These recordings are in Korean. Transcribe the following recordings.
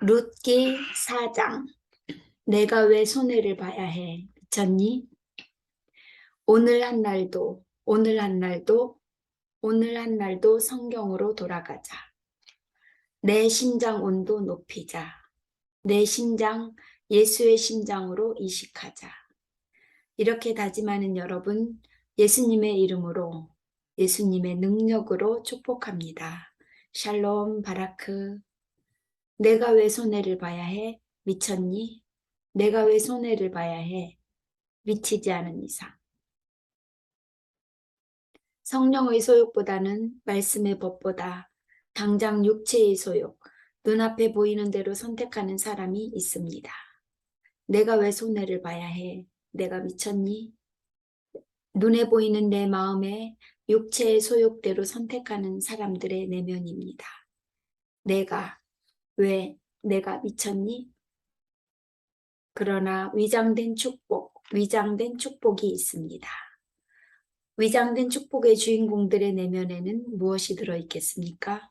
룻기 4장. 내가 왜 손해를 봐야 해? 미쳤니? 오늘 한 날도 성경으로 돌아가자. 내 심장 온도 높이자. 내 심장 예수의 심장으로 이식하자. 이렇게 다짐하는 여러분, 예수님의 이름으로, 예수님의 능력으로 축복합니다. 샬롬 바라크. 내가 왜 손해를 봐야 해? 미쳤니? 내가 왜 손해를 봐야 해? 미치지 않은 이상. 성령의 소욕보다는 말씀의 법보다 당장 육체의 소욕, 눈앞에 보이는 대로 선택하는 사람이 있습니다. 내가 왜 손해를 봐야 해? 내가 미쳤니? 눈에 보이는 내 마음에 육체의 소욕대로 선택하는 사람들의 내면입니다. 내가 미쳤니? 그러나 위장된 축복이 있습니다. 위장된 축복의 주인공들의 내면에는 무엇이 들어있겠습니까?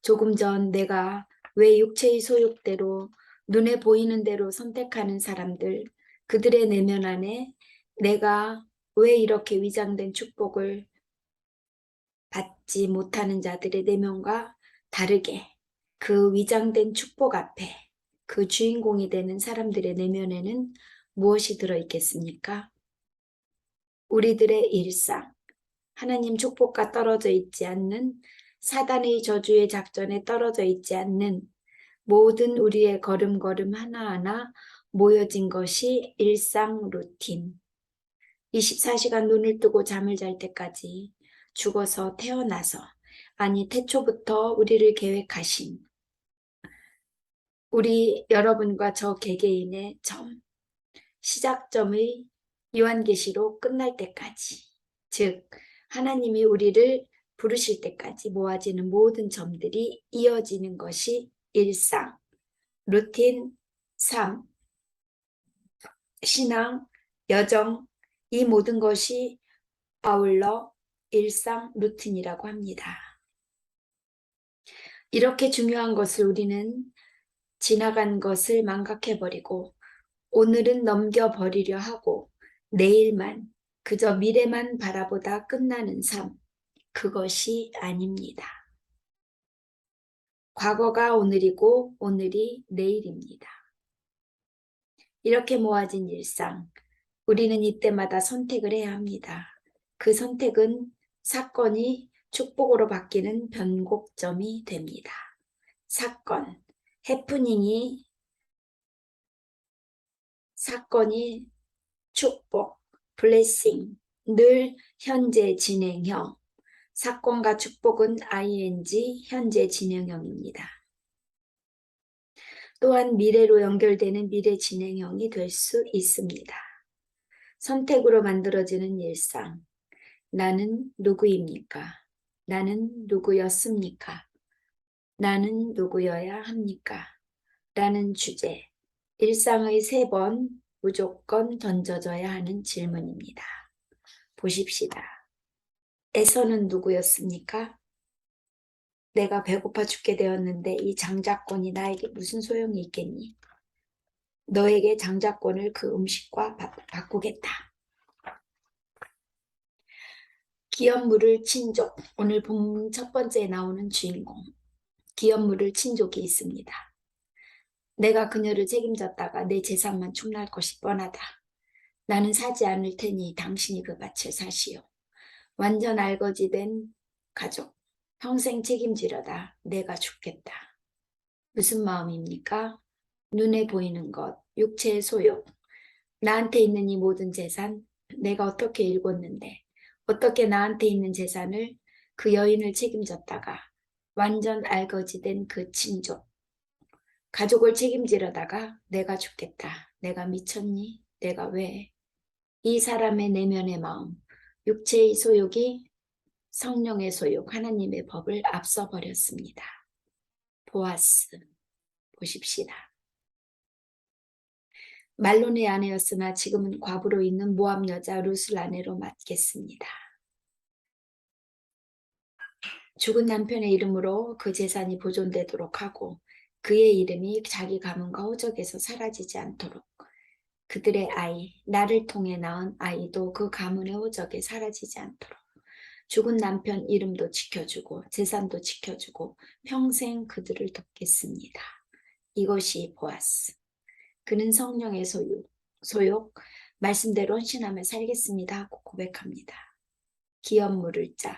조금 전 내가 왜 육체의 소욕대로 눈에 보이는 대로 선택하는 사람들, 그들의 내면 안에 내가 왜 이렇게 위장된 축복을 받지 못하는 자들의 내면과 다르게 그 위장된 축복 앞에 그 주인공이 되는 사람들의 내면에는 무엇이 들어있겠습니까? 우리들의 일상, 하나님 축복과 떨어져 있지 않는 사단의 저주의 작전에 떨어져 있지 않는 모든 우리의 걸음걸음 하나하나 모여진 것이 일상 루틴. 24시간 눈을 뜨고 잠을 잘 때까지 죽어서 태어나서 아니 태초부터 우리를 계획하신 우리 여러분과 저 개개인의 시작점의 요한계시록 끝날 때까지, 즉 하나님이 우리를 부르실 때까지 모아지는 모든 점들이 이어지는 것이 일상, 루틴, 삶, 신앙, 여정, 이 모든 것이 아울러 일상 루틴이라고 합니다. 이렇게 중요한 것을 우리는 지나간 것을 망각해버리고 오늘은 넘겨버리려 하고 내일만, 그저 미래만 바라보다 끝나는 삶, 그것이 아닙니다. 과거가 오늘이고 오늘이 내일입니다. 이렇게 모아진 일상, 우리는 이때마다 선택을 해야 합니다. 그 선택은 사건이 축복으로 바뀌는 변곡점이 됩니다. 사건이 축복, 블레싱, 늘 현재 진행형. 사건과 축복은 ing, 현재 진행형입니다. 또한 미래로 연결되는 미래 진행형이 될 수 있습니다. 선택으로 만들어지는 일상. 나는 누구입니까? 나는 누구였습니까? 나는 누구여야 합니까? 라는 주제. 일상의 3번 무조건 던져져야 하는 질문입니다. 보십시다. 에서는 누구였습니까? 내가 배고파 죽게 되었는데 이 장자권이 나에게 무슨 소용이 있겠니? 너에게 장자권을 그 음식과 바꾸겠다. 기업물을 친족, 오늘 본문 첫 번째에 나오는 주인공. 기업물을 친족이 있습니다. 내가 그녀를 책임졌다가 내 재산만 축날 것이 뻔하다. 나는 사지 않을 테니 당신이 그 밭을 사시오. 완전 알거지된 가족, 평생 책임지려다 내가 죽겠다. 무슨 마음입니까? 눈에 보이는 것, 육체의 소욕, 나한테 있는 이 모든 재산, 내가 어떻게 읽었는데, 어떻게 나한테 있는 재산을 그 여인을 책임졌다가 완전 알거지된 그 친족, 가족을 책임지려다가 내가 죽겠다. 내가 미쳤니? 내가 왜? 이 사람의 내면의 마음, 육체의 소욕이 성령의 소욕, 하나님의 법을 앞서버렸습니다. 보아스, 보십시다. 말론의 아내였으나 지금은 과부로 있는 모압 여자 룻을 아내로 맡겠습니다. 죽은 남편의 이름으로 그 재산이 보존되도록 하고 그의 이름이 자기 가문과 호적에서 사라지지 않도록 그들의 아이, 나를 통해 낳은 아이도 그 가문의 호적에 사라지지 않도록 죽은 남편 이름도 지켜주고 재산도 지켜주고 평생 그들을 돕겠습니다. 이것이 보아스. 그는 성령의 소욕, 말씀대로 헌신하며 살겠습니다 하고 고백합니다. 기업 물을 자,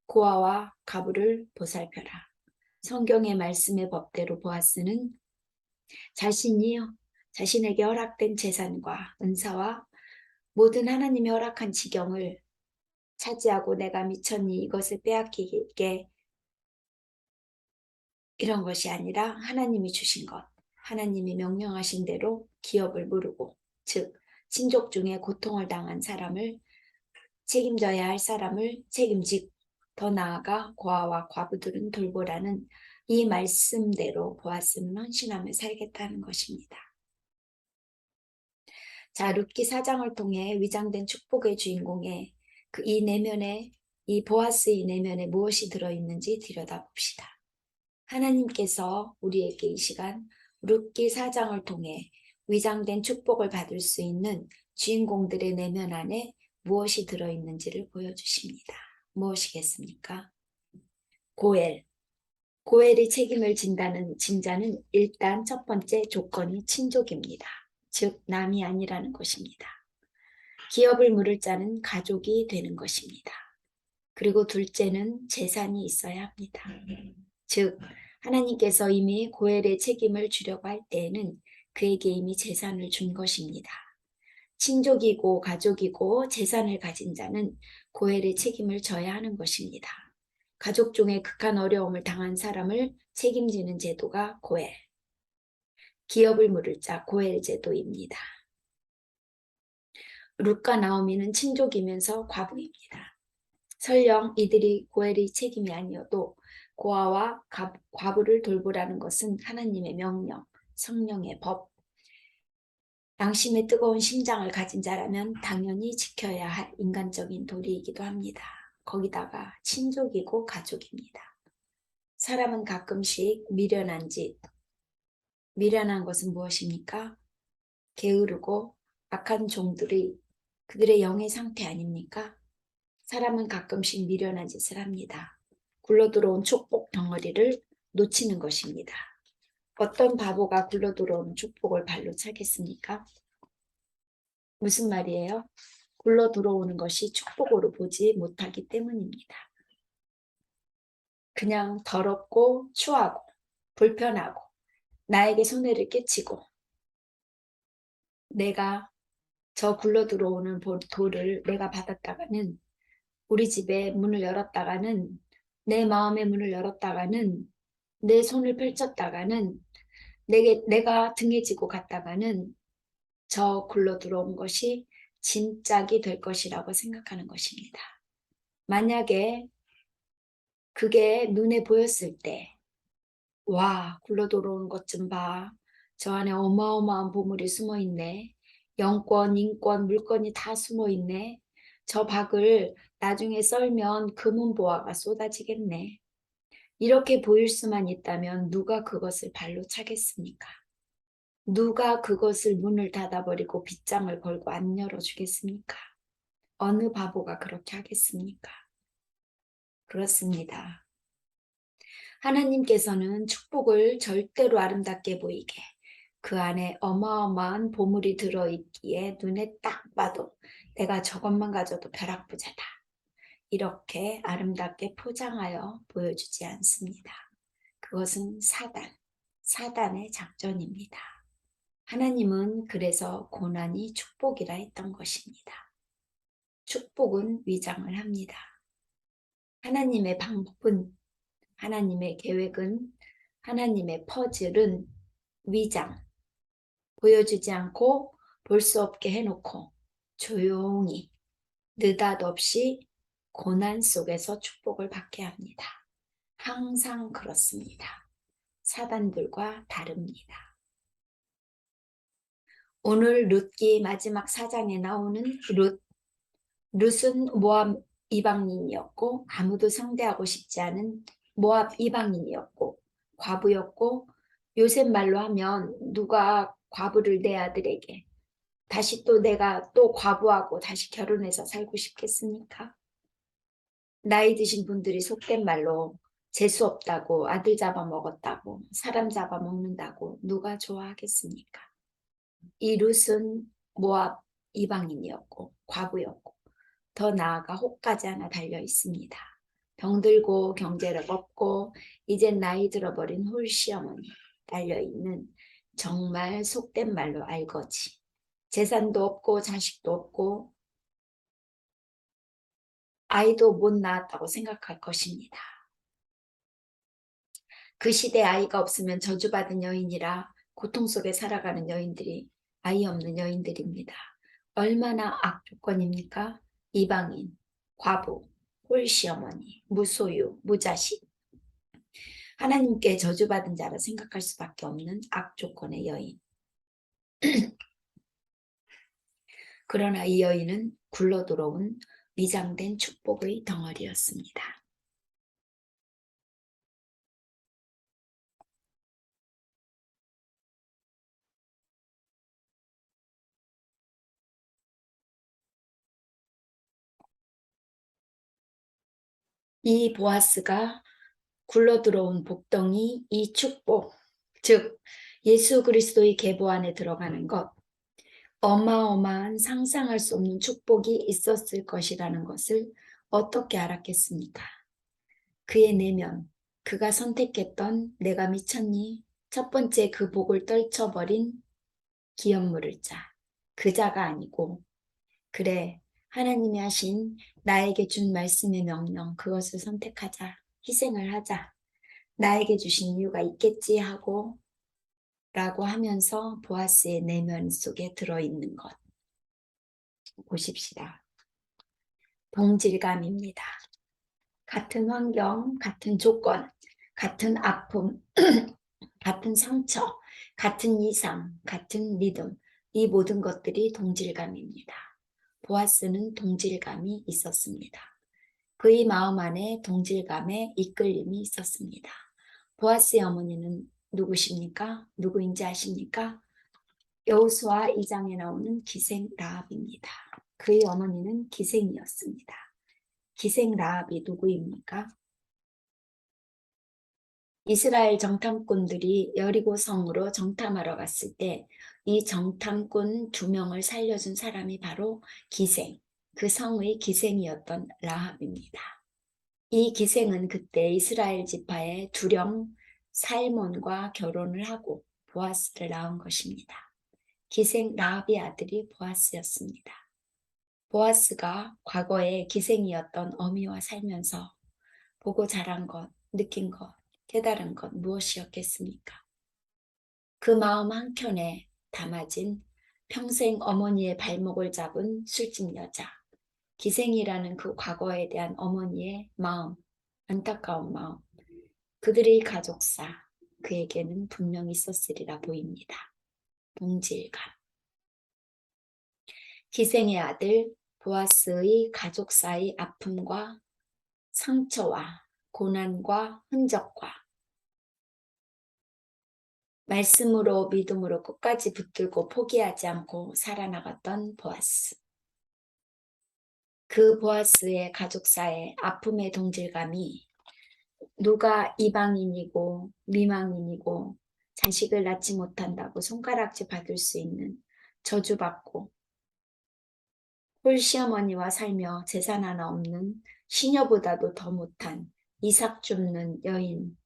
고아와 가부를 보살펴라. 성경의 말씀의 법대로 보아스는 자신에게 허락된 재산과 은사와 모든 하나님이 허락한 지경을 차지하고 내가 미쳤니 이것을 빼앗기게 이런 것이 아니라 하나님이 주신 것, 하나님이 명령하신 대로 기업을 물고 즉 친족 중에 고통을 당한 사람을 책임져야 할 사람을 책임지고 더 나아가 고아와 과부들은 돌보라는 이 말씀대로 보았으면 헌신하며 살겠다는 것입니다. 자, 룻기 4장을 통해 위장된 축복의 주인공의 이 내면에 이 보아스의 내면에 무엇이 들어있는지 들여다봅시다. 하나님께서 우리에게 이 시간 룻기 4장을 통해 위장된 축복을 받을 수 있는 주인공들의 내면 안에 무엇이 들어있는지를 보여주십니다. 무엇이겠습니까? 고엘. 고엘이 책임을 진다는 진자는 일단 첫 번째 조건이 친족입니다. 즉 남이 아니라는 것입니다. 기업을 물을 자는 가족이 되는 것입니다. 그리고 둘째는 재산이 있어야 합니다. 즉 하나님께서 이미 고엘의 책임을 주려고 할 때에는 그에게 이미 재산을 준 것입니다. 친족이고 가족이고 재산을 가진 자는 고엘의 책임을 져야 하는 것입니다. 가족 중에 극한 어려움을 당한 사람을 책임지는 제도가 고엘. 기업을 물을 자 고엘 제도입니다. 룻과 나오미는 친족이면서 과부입니다. 설령 이들이 고엘의 책임이 아니어도 고아와 과부를 돌보라는 것은 하나님의 명령, 성령의 법, 양심의 뜨거운 심장을 가진 자라면 당연히 지켜야 할 인간적인 도리이기도 합니다. 거기다가 친족이고 가족입니다. 사람은 가끔씩 미련한 것은 무엇입니까? 게으르고 악한 종들이 그들의 영의 상태 아닙니까? 사람은 가끔씩 미련한 짓을 합니다. 굴러들어온 축복 덩어리를 놓치는 것입니다. 어떤 바보가 굴러들어온 축복을 발로 차겠습니까? 무슨 말이에요? 굴러들어오는 것이 축복으로 보지 못하기 때문입니다. 그냥 더럽고 추하고 불편하고 나에게 손해를 끼치고 내가 저 굴러들어오는 돌을 내가 받았다가는 우리 집에 문을 열었다가는 내 마음의 문을 열었다가는 내 손을 펼쳤다가는 내가 등에 지고 갔다가는 저 굴러 들어온 것이 진짝이 될 것이라고 생각하는 것입니다. 만약에 그게 눈에 보였을 때 와, 굴러 들어오는 것 좀 봐. 저 안에 어마어마한 보물이 숨어 있네. 영권, 인권, 물건이 다 숨어 있네. 저 박을 나중에 썰면 금은보화가 쏟아지겠네. 이렇게 보일 수만 있다면 누가 그것을 발로 차겠습니까? 누가 그것을 문을 닫아버리고 빗장을 걸고 안 열어주겠습니까? 어느 바보가 그렇게 하겠습니까? 그렇습니다. 하나님께서는 축복을 절대로 아름답게 보이게 그 안에 어마어마한 보물이 들어있기에 눈에 딱 봐도 내가 저것만 가져도 벼락부자다. 이렇게 아름답게 포장하여 보여주지 않습니다. 그것은 사단의 작전입니다. 하나님은 그래서 고난이 축복이라 했던 것입니다. 축복은 위장을 합니다. 하나님의 방법은, 하나님의 계획은, 하나님의 퍼즐은 위장, 보여주지 않고 볼 수 없게 해놓고 조용히 느닷없이 고난 속에서 축복을 받게 합니다. 항상 그렇습니다. 사단들과 다릅니다. 오늘 룻기 마지막 4장에 나오는 룻은 이방인이었고 아무도 상대하고 싶지 않은 모압 이방인이었고 과부였고, 요새 말로 하면 누가 과부를 내 아들에게 다시 또 내가 또 과부하고 다시 결혼해서 살고 싶겠습니까? 나이 드신 분들이 속된 말로 재수 없다고, 아들 잡아먹었다고, 사람 잡아먹는다고 누가 좋아하겠습니까? 이 룻은 모압 이방인이었고 과부였고 더 나아가 혹까지 하나 달려 있습니다. 병들고 경제력 없고 이젠 나이 들어버린 홀시어머니 달려있는, 정말 속된 말로 알거지. 재산도 없고 자식도 없고 아이도 못 낳았다고 생각할 것입니다. 그 시대 아이가 없으면 저주받은 여인이라 고통 속에 살아가는 여인들이 아이 없는 여인들입니다. 얼마나 악조건입니까? 이방인, 과부, 홀시어머니, 무소유, 무자식. 하나님께 저주받은 자라 생각할 수밖에 없는 악조건의 여인. 그러나 이 여인은 굴러들어온 위장된 축복의 덩어리였습니다. 이 보아스가 굴러들어온 복덩이, 이 축복, 즉 예수 그리스도의 계보 안에 들어가는 것, 어마어마한 상상할 수 없는 축복이 있었을 것이라는 것을 어떻게 알았겠습니까? 그의 내면, 그가 선택했던 내가 미쳤니? 첫 번째 그 복을 떨쳐버린 기업 물을 자, 그 자가 아니고, 그래, 하나님이 하신 나에게 준 말씀의 명령, 그것을 선택하자, 희생을 하자, 나에게 주신 이유가 있겠지 하고 라고 하면서 보아스의 내면 속에 들어있는 것 보십시다. 동질감입니다. 같은 환경, 같은 조건, 같은 아픔, 같은 상처, 같은 이상, 같은 믿음, 이 모든 것들이 동질감입니다. 보아스는 동질감이 있었습니다. 그의 마음 안에 동질감에 이끌림이 있었습니다. 보아스의 어머니는 누구십니까? 누구인지 아십니까? 여호수아 2장에 나오는 기생 라합입니다. 그의 어머니는 기생이었습니다. 기생 라합이 누구입니까? 이스라엘 정탐꾼들이 여리고 성으로 정탐하러 갔을 때 이 정탐꾼 2명을 살려준 사람이 바로 기생, 그 성의 기생이었던 라합입니다. 이 기생은 그때 이스라엘 지파의 두령 살몬과 결혼을 하고 보아스를 낳은 것입니다. 기생 라합의 아들이 보아스였습니다. 보아스가 과거에 기생이었던 어미와 살면서 보고 자란 것, 느낀 것, 깨달은 것 무엇이었겠습니까? 그 마음 한켠에 담아진 평생 어머니의 발목을 잡은 술집 여자, 기생이라는 그 과거에 대한 어머니의 마음, 안타까운 마음, 그들의 가족사, 그에게는 분명히 있었으리라 보입니다. 동질감. 기생의 아들 보아스의 가족사의 아픔과 상처와 고난과 흔적과 말씀으로 믿음으로 끝까지 붙들고 포기하지 않고 살아나갔던 보아스. 그 보아스의 가족사의 아픔의 동질감이 누가 이방인이고 미망인이고 자식을 낳지 못한다고 손가락질 받을 수 있는, 저주받고 홀시어머니와 살며 재산 하나 없는 시녀보다도 더 못한 이삭 줍는 여인,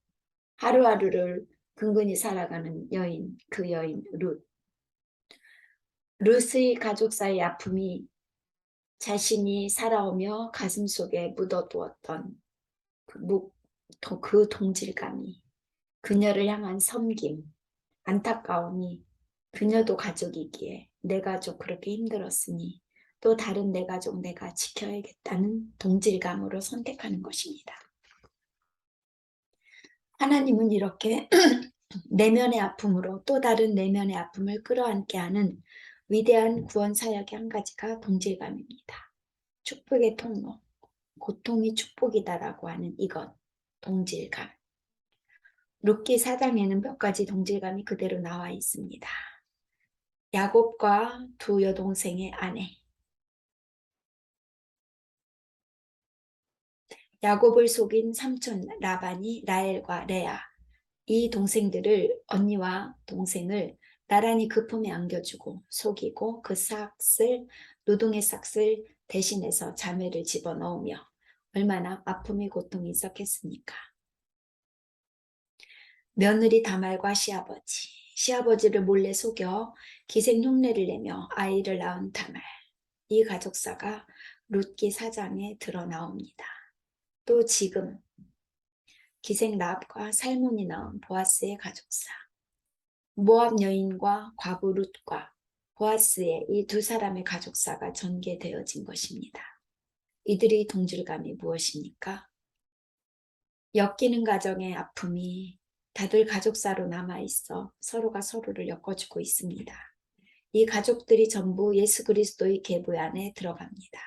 하루하루를 근근히 살아가는 여인, 그 여인 룻. 룻의 가족사의 아픔이 자신이 살아오며 가슴속에 묻어두었던 그 동질감이, 그녀를 향한 섬김, 안타까움이, 그녀도 가족이기에 내 가족 그렇게 힘들었으니 또 다른 내 가족 내가 지켜야겠다는 동질감으로 선택하는 것입니다. 하나님은 이렇게 내면의 아픔으로 또 다른 내면의 아픔을 끌어안게 하는 위대한 구원 사역의 한 가지가 동질감입니다. 축복의 통로. 고통이 축복이다라고 하는 이것, 동질감. 룻기 4장에는 몇 가지 동질감이 그대로 나와 있습니다. 야곱과 두 여동생의 아내. 야곱을 속인 삼촌 라반이 라헬과 레아, 이 동생들을 언니와 동생을 나란히 그 품에 안겨주고 속이고 그 싹을 노동의 싹을 대신해서 자매를 집어넣으며 얼마나 아픔이 고통이 있었겠습니까? 며느리 다말과 시아버지를 몰래 속여 기생 흉내를 내며 아이를 낳은 다말. 이 가족사가 룻기 4장에 드러나옵니다. 또 지금 기생 라합과 살몬이 낳은 보아스의 가족사. 모압 여인과 과부 룻과 보아스의 이 두 사람의 가족사가 전개되어진 것입니다. 이들의 동질감이 무엇입니까? 엮이는 가정의 아픔이 다들 가족사로 남아있어 서로가 서로를 엮어주고 있습니다. 이 가족들이 전부 예수 그리스도의 계보 안에 들어갑니다.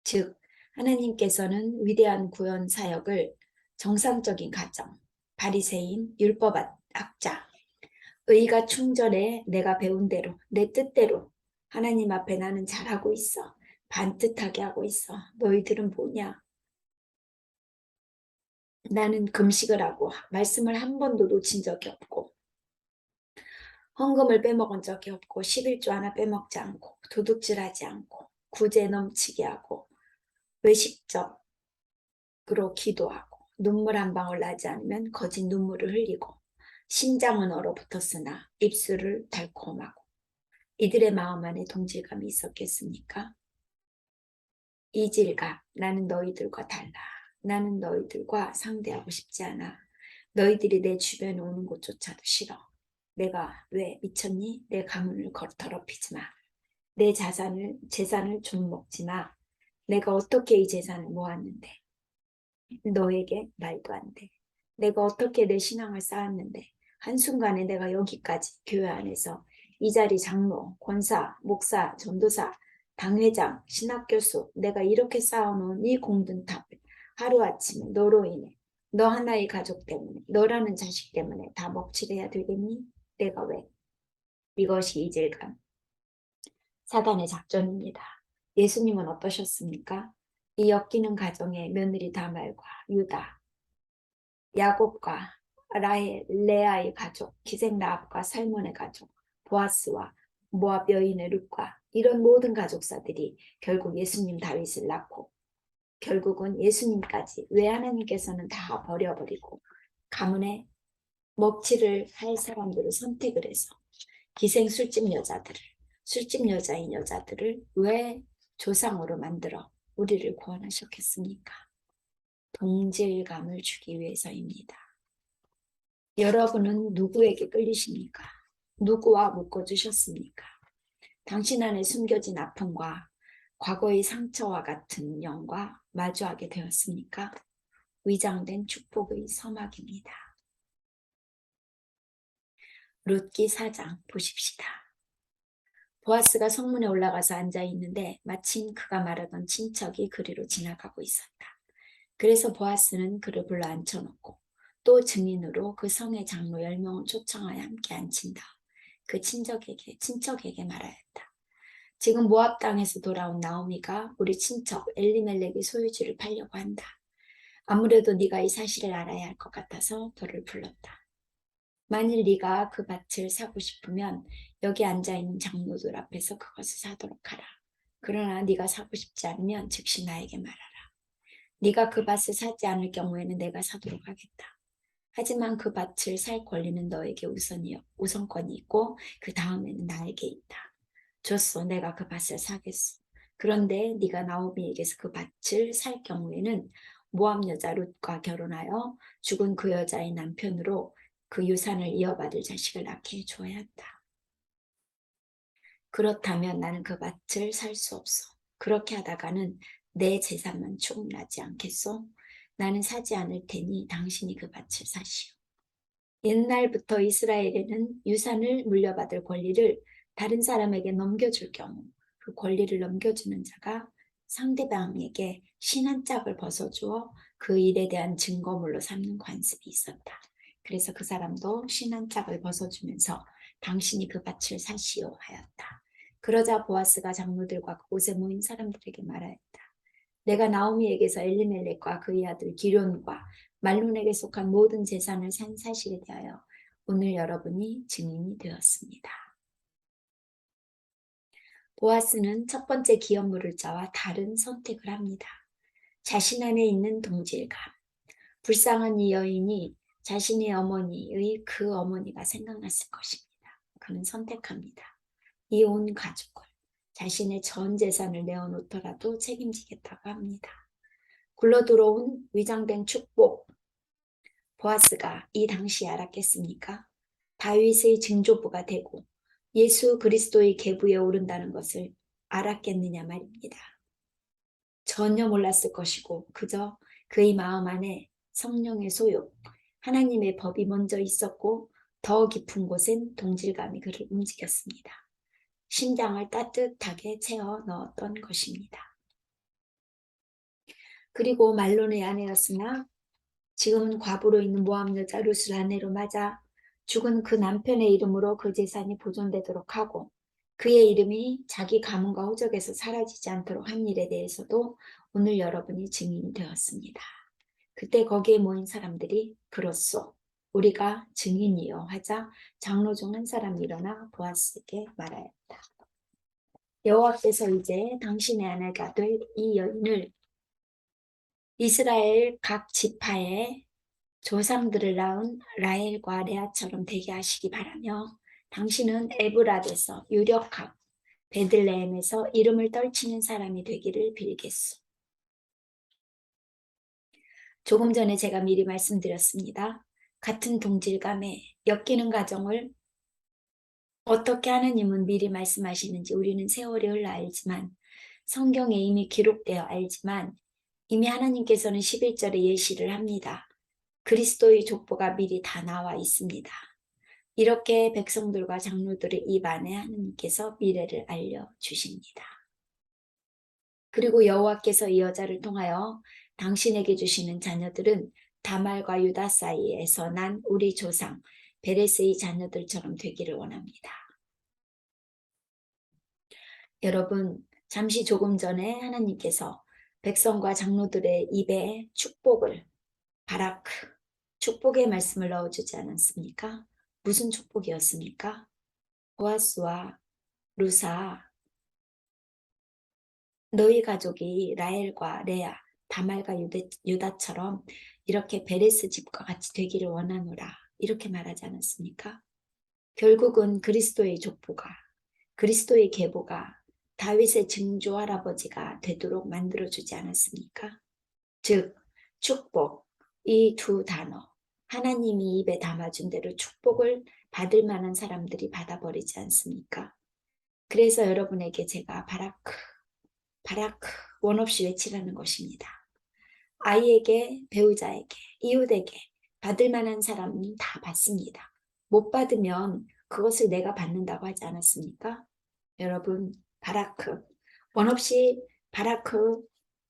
즉 하나님께서는 위대한 구원 사역을 정상적인 가정, 바리새인, 율법학자, 의가 충전해 내가 배운 대로 내 뜻대로 하나님 앞에 나는 잘하고 있어. 반듯하게 하고 있어. 너희들은 뭐냐? 나는 금식을 하고 말씀을 한 번도 놓친 적이 없고 헌금을 빼먹은 적이 없고 11조 하나 빼먹지 않고 도둑질하지 않고 구제 넘치게 하고 외식적으로 기도하고 눈물 한 방울 나지 않으면 거짓 눈물을 흘리고 심장은 얼어붙었으나 입술을 달콤하고 이들의 마음 안에 동질감이 있었겠습니까? 이질감, 나는 너희들과 달라. 나는 너희들과 상대하고 싶지 않아. 너희들이 내 주변에 오는 곳조차도 싫어. 내가 왜 미쳤니? 내 가문을 더럽히지 마. 내 재산을 좀 먹지 마. 내가 어떻게 이 재산을 모았는데 너에게 말도 안 돼. 내가 어떻게 내 신앙을 쌓았는데 한순간에 내가 여기까지 교회 안에서 이 자리 장로, 권사, 목사, 전도사, 당회장, 신학교수 내가 이렇게 쌓아놓은 이 공든탑을 하루아침에 너로 인해 너 하나의 가족 때문에 너라는 자식 때문에 다 먹칠해야 되겠니? 내가 왜? 이것이 이질감. 사단의 작전입니다. 예수님은 어떠셨습니까? 이 엮이는 가정의 며느리 다말과 유다, 야곱과 라헬, 레아의 가족, 기생 라합과 살몬의 가족, 보아스와 모압 여인의 룻과 이런 모든 가족사들이 결국 예수님 다윗을 낳고 결국은 예수님까지 왜 하나님께서는 다 버려버리고 가문에 먹칠을 할 사람들을 선택을 해서 기생 술집 여자인 여자들을 왜 조상으로 만들어 우리를 구원하셨겠습니까? 동질감을 주기 위해서입니다. 여러분은 누구에게 끌리십니까? 누구와 묶어주셨습니까? 당신 안에 숨겨진 아픔과 과거의 상처와 같은 영과 마주하게 되었습니까? 위장된 축복의 서막입니다. 룻기 4장 보십시다. 보아스가 성문에 올라가서 앉아 있는데 마침 그가 말하던 친척이 그리로 지나가고 있었다. 그래서 보아스는 그를 불러 앉혀놓고 또 증인으로 그 성의 장로 10명을 초청하여 함께 앉힌 다음 그 친척에게 말하였다. 지금 모압 땅에서 돌아온 나오미가 우리 친척 엘리멜렉의 소유지를 팔려고 한다. 아무래도 네가 이 사실을 알아야 할 것 같아서 너를 불렀다. 만일 네가 그 밭을 사고 싶으면 여기 앉아있는 장로들 앞에서 그것을 사도록 하라. 그러나 네가 사고 싶지 않으면 즉시 나에게 말하라. 네가 그 밭을 사지 않을 경우에는 내가 사도록 하겠다. 하지만 그 밭을 살 권리는 너에게 우선권이 있고 그 다음에는 나에게 있다. 줬어. 내가 그 밭을 사겠어. 그런데 네가 나오미에게서 그 밭을 살 경우에는 모압 여자 룻과 결혼하여 죽은 그 여자의 남편으로 그 유산을 이어받을 자식을 낳게 해줘야 한다. 그렇다면 나는 그 밭을 살 수 없어. 그렇게 하다가는 내 재산만 충분하지 않겠소? 나는 사지 않을 테니 당신이 그 밭을 사시오. 옛날부터 이스라엘에는 유산을 물려받을 권리를 다른 사람에게 넘겨줄 경우 그 권리를 넘겨주는 자가 상대방에게 신 한 짝을 벗어주어 그 일에 대한 증거물로 삼는 관습이 있었다. 그래서 그 사람도 신 한 짝을 벗어주면서 당신이 그 밭을 사시오 하였다. 그러자 보아스가 장로들과 그곳에 모인 사람들에게 말하였다. 내가 나오미에게서 엘리멜렉과 그의 아들 기련과 말론에게 속한 모든 재산을 산 사실에 대하여 오늘 여러분이 증인이 되었습니다. 보아스는 첫 번째 기업물을 자와 다른 선택을 합니다. 자신 안에 있는 동질감. 불쌍한 이 여인이 자신의 어머니의 그 어머니가 생각났을 것입니다. 그는 선택합니다. 이 온 가족을 자신의 전 재산을 내어놓더라도 책임지겠다고 합니다. 굴러들어온 위장된 축복. 보아스가 이 당시에 알았겠습니까? 다윗의 증조부가 되고 예수 그리스도의 계보에 오른다는 것을 알았겠느냐 말입니다. 전혀 몰랐을 것이고 그저 그의 마음 안에 성령의 소욕, 하나님의 법이 먼저 있었고 더 깊은 곳엔 동질감이 그를 움직였습니다. 심장을 따뜻하게 채워 넣었던 것입니다. 그리고 말론의 아내였으나 지금은 과부로 있는 모함 여자 룻을 아내로 맞아 죽은 그 남편의 이름으로 그 재산이 보존되도록 하고 그의 이름이 자기 가문과 호적에서 사라지지 않도록 한 일에 대해서도 오늘 여러분이 증인이 되었습니다. 그때 거기에 모인 사람들이 그렇소 우리가 증인이요 하자 장로 중 한 사람이 일어나 보아스에게 말하였다. 여호와께서 이제 당신의 아내가 될 이 여인을 이스라엘 각 지파의 조상들을 낳은 라헬과 레아처럼 되게 하시기 바라며 당신은 에브라드에서 유력하고 베들레헴에서 이름을 떨치는 사람이 되기를 빌겠소. 조금 전에 제가 미리 말씀드렸습니다. 같은 동질감에 엮이는 가정을 어떻게 하나님은 미리 말씀하시는지 우리는 세월이 흘러 알지만 성경에 이미 기록되어 알지만 이미 하나님께서는 11절에 예시를 합니다. 그리스도의 족보가 미리 다 나와 있습니다. 이렇게 백성들과 장로들의 입 안에 하나님께서 미래를 알려주십니다. 그리고 여호와께서 이 여자를 통하여 당신에게 주시는 자녀들은 다말과 유다 사이에서 난 우리 조상 베레스의 자녀들처럼 되기를 원합니다. 여러분, 잠시 조금 전에 하나님께서 백성과 장로들의 입에 축복을 바라크, 축복의 말씀을 넣어주지 않았습니까? 무슨 축복이었습니까? 보아스와 루사, 너희 가족이 라헬과 레아, 다말과 유다처럼 이렇게 베레스 집과 같이 되기를 원하노라. 이렇게 말하지 않았습니까? 결국은 그리스도의 족보가, 그리스도의 계보가 다윗의 증조 할아버지가 되도록 만들어주지 않았습니까? 즉, 축복, 이 두 단어, 하나님이 입에 담아준 대로 축복을 받을 만한 사람들이 받아버리지 않습니까? 그래서 여러분에게 제가 바라크, 바라크 원 없이 외치라는 것입니다. 아이에게, 배우자에게, 이웃에게 받을 만한 사람은 다 받습니다. 못 받으면 그것을 내가 받는다고 하지 않았습니까? 여러분, 바라크, 원 없이 바라크,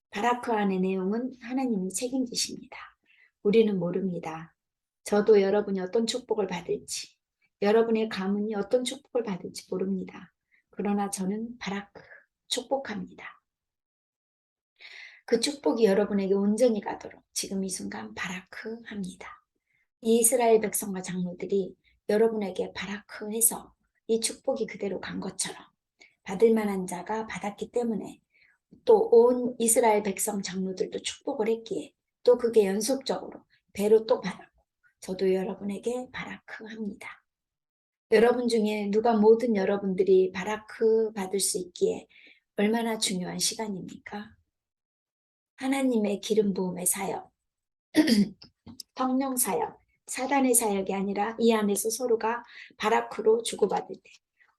바라크 안의 내용은 하나님이 책임지십니다. 우리는 모릅니다. 저도 여러분이 어떤 축복을 받을지, 여러분의 가문이 어떤 축복을 받을지 모릅니다. 그러나 저는 바라크, 축복합니다. 그 축복이 여러분에게 온전히 가도록 지금 이 순간 바라크 합니다. 이 이스라엘 백성과 장로들이 여러분에게 바라크 해서 이 축복이 그대로 간 것처럼 받을 만한 자가 받았기 때문에 또 온 이스라엘 백성 장로들도 축복을 했기에 또 그게 연속적으로 배로 또 받았고 저도 여러분에게 바라크 합니다. 여러분 중에 누가 모든 여러분들이 바라크 받을 수 있기에 얼마나 중요한 시간입니까? 하나님의 기름 부음의 사역, 성령 사역, 사단의 사역이 아니라 이 안에서 서로가 바라크로 주고받을 때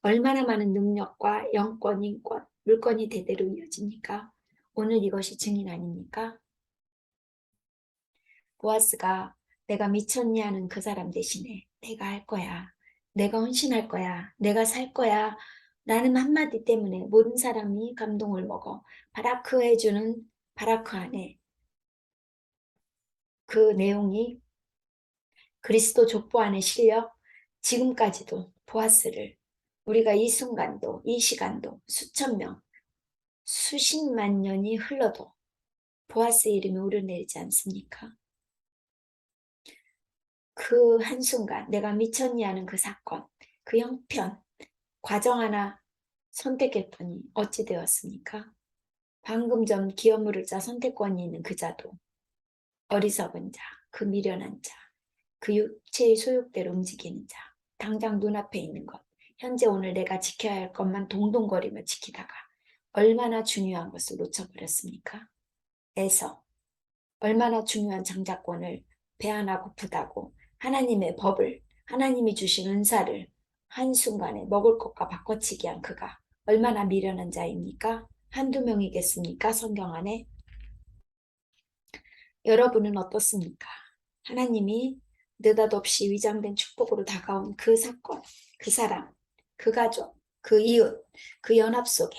얼마나 많은 능력과 영권, 인권, 물권이 대대로 이어집니까? 오늘 이것이 증인 아닙니까? 보아스가 내가 미쳤니 하는 그 사람 대신에 내가 할 거야. 내가 헌신할 거야. 내가 살 거야. 라는 한마디 때문에 모든 사람이 감동을 먹어 바라크 해주는 바라크 안에 그 내용이 그리스도 족보 안에 실려 지금까지도 보아스를 우리가 이 순간도 이 시간도 수천 명 수십만 년이 흘러도 보아스 이름이 오르내리지 않습니까? 그 한순간 내가 미쳤니 하는 그 사건, 그 형편, 과정 하나 선택했더니 어찌 되었습니까? 방금 전 기업물을 짜 선택권이 있는 그 자도 어리석은 자, 그 미련한 자, 그 육체의 소욕대로 움직이는 자, 당장 눈앞에 있는 것, 현재 오늘 내가 지켜야 할 것만 동동거리며 지키다가 얼마나 중요한 것을 놓쳐버렸습니까? 에서 얼마나 중요한 장자권을 배안하고프다고 하나님의 법을 하나님이 주신 은사를 한순간에 먹을 것과 바꿔치기 한 그가 얼마나 미련한 자입니까? 한두 명이겠습니까? 성경 안에. 여러분은 어떻습니까? 하나님이 느닷없이 위장된 축복으로 다가온 그 사건, 그 사람, 그 가족, 그 이웃, 그 연합 속에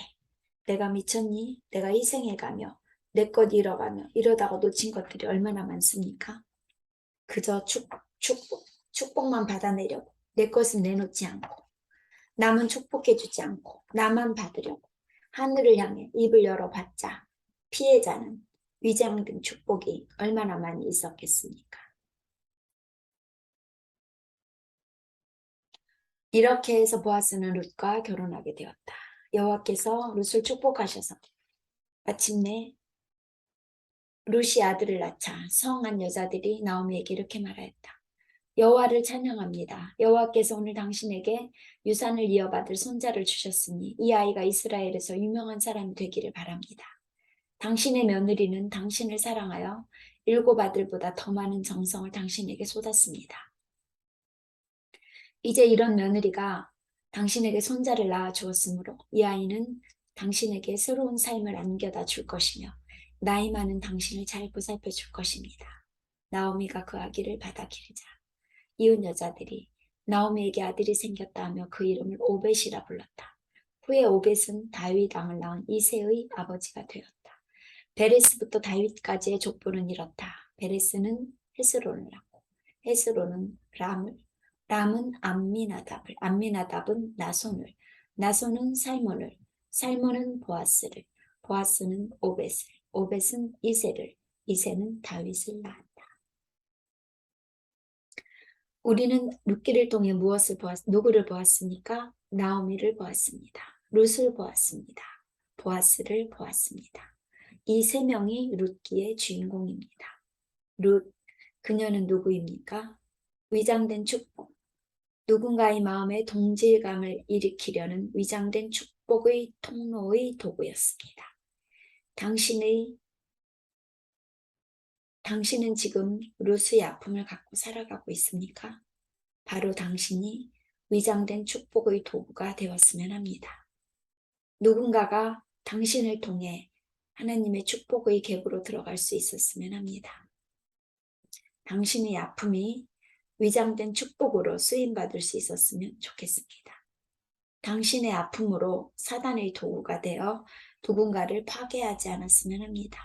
내가 미쳤니? 내가 희생해가며 내 것 잃어가며 이러다가 놓친 것들이 얼마나 많습니까? 그저 축복만 받아내려고 내 것은 내놓지 않고 남은 축복해주지 않고 나만 받으려고 하늘을 향해 입을 열어봤자 피해자는 위장된 축복이 얼마나 많이 있었겠습니까? 이렇게 해서 보아스는 룻과 결혼하게 되었다. 여호와께서 룻을 축복하셔서 마침내 룻이 아들을 낳자 성한 여자들이 나오미에게 이렇게 말하였다. 여호와를 찬양합니다. 여호와께서 오늘 당신에게 유산을 이어받을 손자를 주셨으니 이 아이가 이스라엘에서 유명한 사람이 되기를 바랍니다. 당신의 며느리는 당신을 사랑하여 일곱 아들보다 더 많은 정성을 당신에게 쏟았습니다. 이제 이런 며느리가 당신에게 손자를 낳아 주었으므로 이 아이는 당신에게 새로운 삶을 안겨다 줄 것이며 나이 많은 당신을 잘 보살펴 줄 것입니다. 나오미가 그 아기를 받아 기르자 이웃 여자들이 나오미에게 아들이 생겼다 하며 그 이름을 오벳이라 불렀다. 후에 오벳은 다윗 왕을 낳은 이새의 아버지가 되었다. 베레스부터 다윗까지의 족보는 이렇다. 베레스는 헤스론을 낳고 헤스론은 람은 암미나답을 암미나답은 나손을 나손은 살몬을 살몬은 보아스를 보아스는 오벳을 오벳은 이새를 이새는 다윗을 낳았다. 우리는 룻기를 통해 누구를 보았습니까? 나오미를 보았습니다. 룻을 보았습니다. 보아스를 보았습니다. 이 세 명이 룻기의 주인공입니다. 룻, 그녀는 누구입니까? 위장된 축복, 누군가의 마음에 동질감을 일으키려는 위장된 축복의 통로의 도구였습니다. 당신은 지금 룻의 아픔을 갖고 살아가고 있습니까? 바로 당신이 위장된 축복의 도구가 되었으면 합니다. 누군가가 당신을 통해 하나님의 축복의 객으로 들어갈 수 있었으면 합니다. 당신의 아픔이 위장된 축복으로 쓰임받을 수 있었으면 좋겠습니다. 당신의 아픔으로 사단의 도구가 되어 누군가를 파괴하지 않았으면 합니다.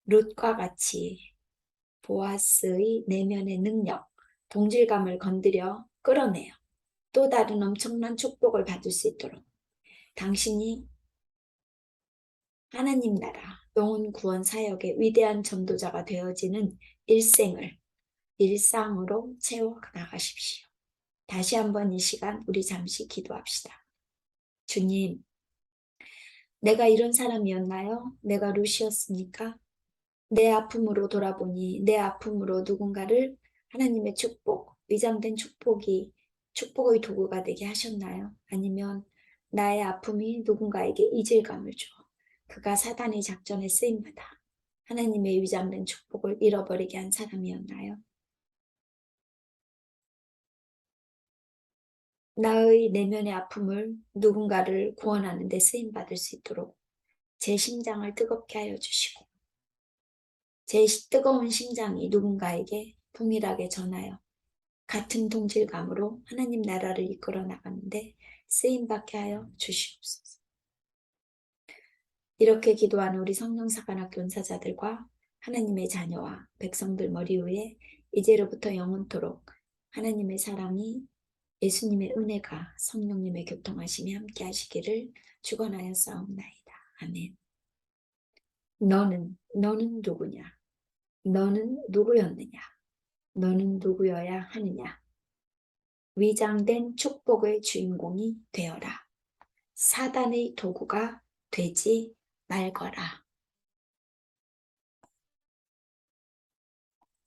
룻과 같이 보아스의 내면의 능력, 동질감을 건드려 끌어내어 또 다른 엄청난 축복을 받을 수 있도록 당신이 하나님 나라 영혼 구원 사역의 위대한 전도자가 되어지는 일상으로 채워 나가십시오. 다시 한번 이 시간 우리 잠시 기도합시다. 주님, 내가 이런 사람이었나요? 내가 룻이었습니까? 내 아픔으로 돌아보니 내 아픔으로 누군가를 하나님의 축복, 위장된 축복의 도구가 되게 하셨나요? 아니면 나의 아픔이 누군가에게 이질감을 줘 그가 사단의 작전에 쓰임받아 하나님의 위장된 축복을 잃어버리게 한 사람이었나요? 나의 내면의 아픔을 누군가를 구원하는 데 쓰임받을 수 있도록 제 심장을 뜨겁게 하여 주시고 제 뜨거운 심장이 누군가에게 동일하게 전하여 같은 동질감으로 하나님 나라를 이끌어 나가는데 쓰임받게 하여 주시옵소서. 이렇게 기도하는 우리 성령사관학교 은사자들과 하나님의 자녀와 백성들 머리 위에 이제로부터 영원토록 하나님의 사랑이, 예수님의 은혜가, 성령님의 교통하심이 함께 하시기를 축원하여 싸움나이다. 아멘. 너는 누구냐? 너는 누구였느냐? 너는 누구여야 하느냐? 위장된 축복의 주인공이 되어라. 사단의 도구가 되지 말거라.